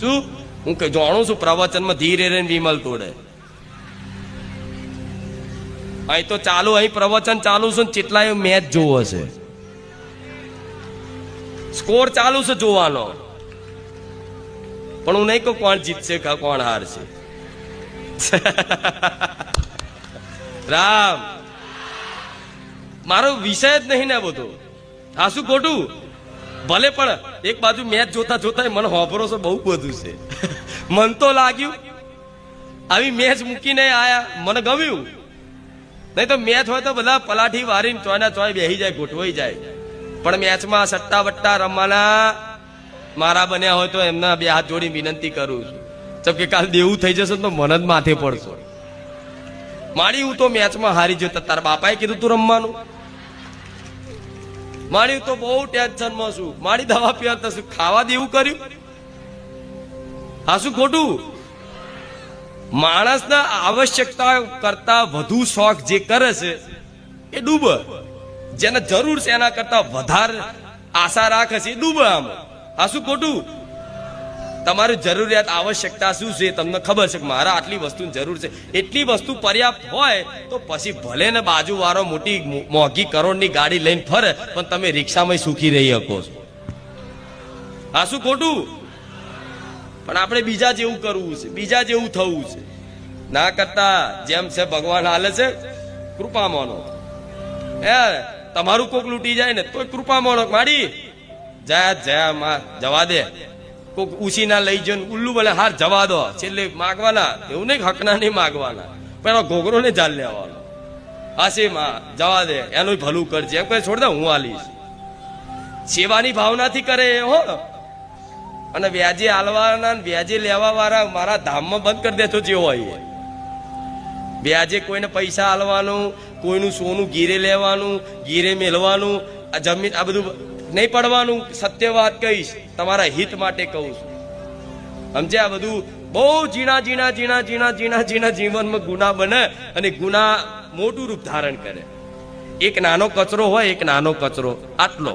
શું હું જાણું છું પ્રવચનમાં ધીરે રહીને વિમલ તોડે. અહીં તો ચાલુ, અહીં પ્રવચન ચાલુ છે, કેટલાય મેચ જોવો છે, સ્કોર ચાલુ છે જોવાનો, પણ હું નહીં કહું કોણ જીતશે કોણ હારશે. રામ, મારો વિષય જ નહીં ને બધો. આ શું ખોટું? ભલે પણ એક બાજુ મેચ જોતા જોતા મને હોભરો છે બહુ બધું છે. મન તો લાગ્યું આવી મેચ મૂકીને આયા, મને ગમ્યું. નહીં તો મેચ હોય તો બધા પલાઠી વારીને ચોયના ચોય બેહી જાય, ગોઠવાઈ જાય. પણ મેચમાં સટ્ટા વટ્ટા રમવાના મારા બન્યા હોય તો એમના બે હાથ જોડી વિનંતી કરું છું. ચમ કે કાલ દેવું થઈ જશે તો મને જ માથે પડશો. માડી હું તો મેચમાં હારી ગયો, તારા બાપાએ કીધું તું રમવાનું. માડી તો બહુ ટેન્શનમાં છું, માડી દવા પીવા શું ખાવા દેવું કર્યું. હા શું ખોટું? માણસના આવશ્યકતા કરતા વધુ શોખ જે કરે છે એ ડૂબે. જેને જરૂર છે એના કરતા વધારે આશા રાખે છે એ ડૂબે. આમ આ શું ખોટું? તમારી જરૂરિયાત આવશ્યકતા શું છે તમને ખબર છે કે મારા આટલી વસ્તુની જરૂર છે, એટલી વસ્તુ પર્યાપ્ત હોય તો પછી ભલે ને બાજુ વાળો મોટી મોંઘી કરોડની ગાડી લઈને ફરે પણ તમે રિક્ષામાં સુખી રહી શકો છો. આ શું ખોટું? પણ આપણે બીજા જેવું કરવું છે, બીજા જેવું થવું છે. ના કરતા જેમ છે ભગવાન હાલે છે કૃપા માનો. તમારું કોક લૂંટી જાય ને તો કૃપા માનો. માડી જવા દે, કોક ઉછી ના લઈ જઈને ઉલ્લુ બોલે હાર જવા દો, છેલ્લે માગવાના એવું નહીં, હકના નહીં માગવાના, પણ ઘોઘરો ને ચાલ લેવાનો. હાસી માં જવા દે, એનું ભલું કરજે એમ કહી છોડ દે, હું આલીશ. સેવાની ભાવનાથી કરે હો. અને વ્યાજે આલવાના વ્યાજે લેવા વાળા મારા ધામમાં બંધ કરી દેતો જેવો હોય. વ્યાજે કોઈને પૈસા આલવાનું, કોઈનું સોનું ગીરે લેવાનું, ગીરે મેળવાનું, આ જમીન આ બધું નહીં પડવાનું. સત્ય વાત કહીશ, તમારા હિત માટે કહું છું. સમજે? આ બધું બહુ ઝીણા ઝીણા ઝીણા ઝીણા ઝીણા ઝીણા જીવનમાં ગુના બને અને ગુના મોટું રૂપ ધારણ કરે. એક નાનો કચરો હોય, એક નાનો કચરો આટલો